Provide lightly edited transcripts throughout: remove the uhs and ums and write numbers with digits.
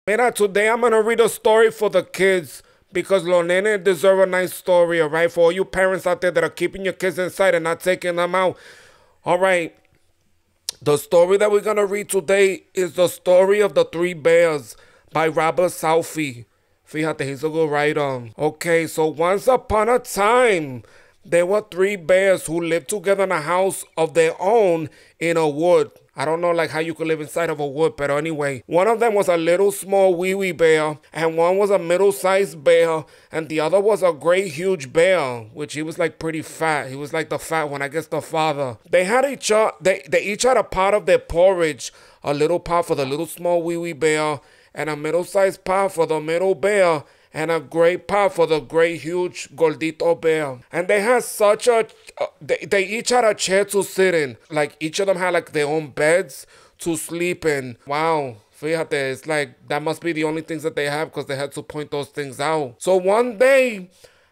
Mira, today I'm gonna read a story for the kids because los nenes deserve a nice story, alright? For all you parents out there that are keeping your kids inside and not taking them out. Alright, the story that we're gonna read today is the story of the three bears by Robert Southey. Fíjate, he's a good writer. Okay, so once upon a time, there were three bears who lived together in a house of their own in a wood. I don't know like how you could live inside of a wood, but anyway. One of them was a little small wee bear, and one was a middle-sized bear, and the other was a great huge bear, which he was like pretty fat. He was like the fat one, I guess the father. They had they each had a pot of their porridge, a little pot for the little small wee bear, and a middle-sized pot for the middle bear, and a great pot for the great huge gordito bear. And they had such a, they each had a chair to sit in. Like each of them had like their own beds to sleep in. Wow, fíjate, it's like that must be the only things that they have because they had to point those things out. So one day,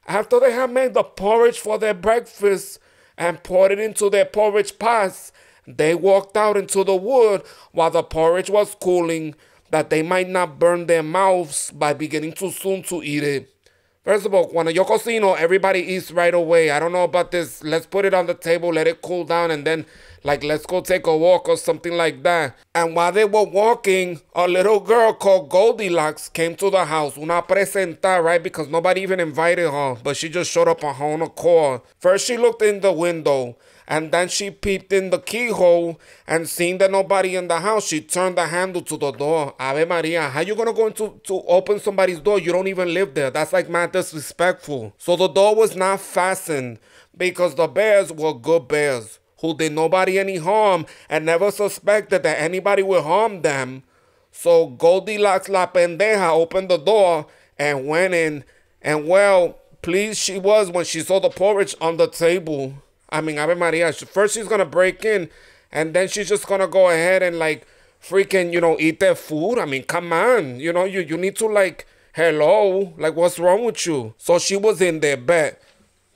after they had made the porridge for their breakfast and poured it into their porridge pots, they walked out into the wood while the porridge was cooling, that they might not burn their mouths by beginning too soon to eat it. First of all, cuando yo cocino, everybody eats right away. I don't know about this. Let's put it on the table, let it cool down, and then, like, let's go take a walk or something like that. And while they were walking, a little girl called Goldilocks came to the house. Una presenta, right? Because nobody even invited her, but she just showed up on her own accord. First, she looked in the window, and then she peeped in the keyhole, and seeing that nobody in the house, she turned the handle to the door. Ave Maria, how you gonna go to open somebody's door? You don't even live there. That's like mad disrespectful. So the door was not fastened because the bears were good bears who did nobody any harm and never suspected that anybody would harm them. So Goldilocks la pendeja opened the door and went in, and well, pleased she was when she saw the porridge on the table. I mean, Ave Maria, first she's gonna break in, and then she's just gonna go ahead and like freaking, eat their food. I mean, come on, you need to like, hello, like what's wrong with you? So she was in their bed,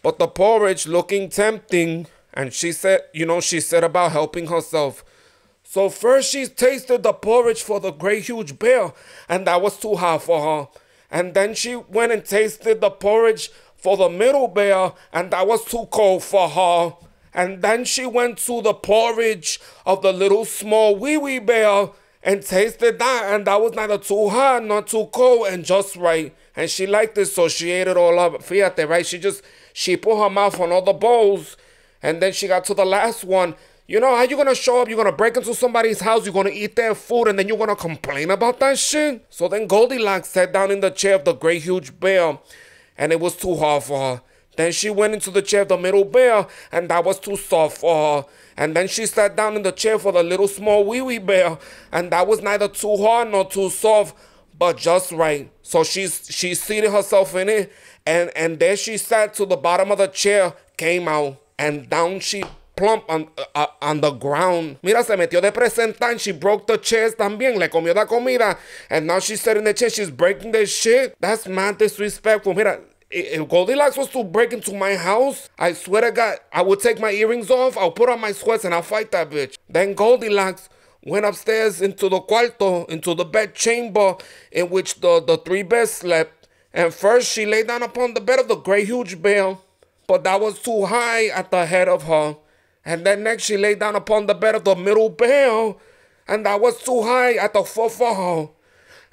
but the porridge looking tempting, and she said, she said about helping herself. So first she tasted the porridge for the great huge bear, and that was too hot for her. And then she went and tasted the porridge for the middle bear, and that was too cold for her. And then she went to the porridge of the little small wee bear and tasted that, and that was neither too hot nor too cold and just right. And she liked it, so she ate it all up. Fíjate, right? She put her mouth on all the bowls, and then she got to the last one. You know how you gonna show up, you're gonna break into somebody's house, you're gonna eat their food, and then you're gonna complain about that shit? So then Goldilocks sat down in the chair of the great huge bear, and it was too hard for her. Then she went into the chair of the middle bear, and that was too soft for her. And then she sat down in the chair for the little small wee bear, and that was neither too hard nor too soft, but just right. So she seated herself in it, and there she sat till the bottom of the chair came out, and down she plump on the ground. Mira, se metió de presentar, and she broke the chairs también, le comió la comida, and now she's sitting in the chair, she's breaking the shit. That's mad disrespectful. Mira, if Goldilocks was to break into my house, I swear to God, I would take my earrings off, I'll put on my sweats, and I'll fight that bitch. Then Goldilocks went upstairs into the cuarto, into the bed chamber in which the three bears slept. And first she lay down upon the bed of the great huge bear, but that was too high at the head of her. And then next she lay down upon the bed of the middle bear, and that was too high at the foot for her.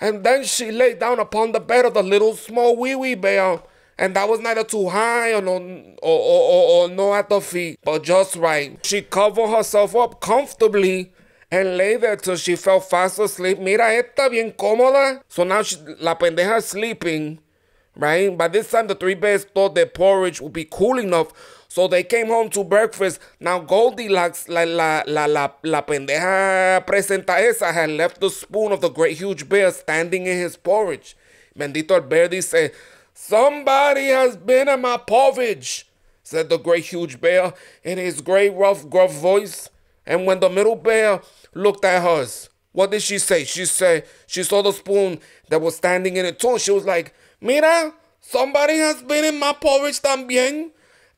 And then she lay down upon the bed of the little small wee bear, and that was neither too high or no at the feet, but just right. She covered herself up comfortably and lay there till she fell fast asleep. Mira, esta bien cómoda. So now la pendeja is sleeping, right? By this time, the three bears thought their porridge would be cool enough, so they came home to breakfast. Now Goldilocks, la pendeja presenta esa, had left the spoon of the great huge bear standing in his porridge. Bendito el bear dice, "Somebody has been in my porridge," said the great huge bear in his great rough gruff voice. And when the middle bear looked at hers, what did she say? She said she saw the spoon that was standing in it too. She was like, "Mira, somebody has been in my porridge también."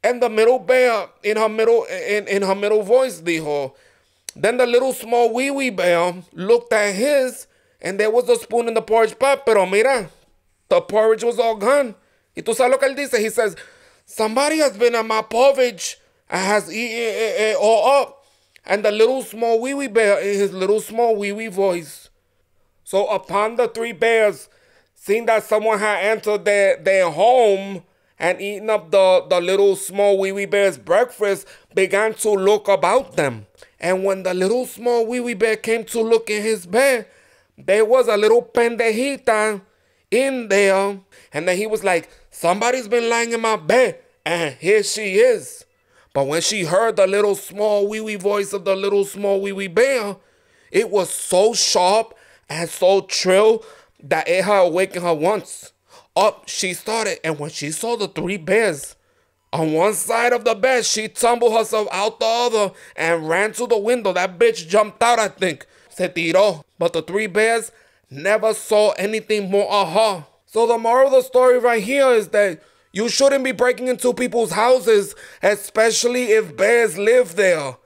And the middle bear in her middle voice dijo. Then the little small wee bear looked at his And there was a spoon in the porridge pot, pero mira, the porridge was all gone. Y tú sabes lo que él dice? He says, somebody has been at my porridge and has eaten it all up. And the little small wee wee bear in his little small wee wee voice. So upon the three bears, seeing that someone had entered their home and eaten up the little small wee wee bear's breakfast, began to look about them. And when the little small wee wee bear came to look in his bed, there was a little pendejita in there. And then he was like, somebody's been lying in my bed, and here she is. But when she heard the little small wee wee voice of the little small wee wee bear, it was so sharp and so shrill that it had awakened her once. Up she started, and when she saw the three bears on one side of the bed, she tumbled herself out the other and ran to the window. That bitch jumped out, I think. Se tiró. But the three bears never saw anything more of her. So the moral of the story right here is that you shouldn't be breaking into people's houses, especially if bears live there.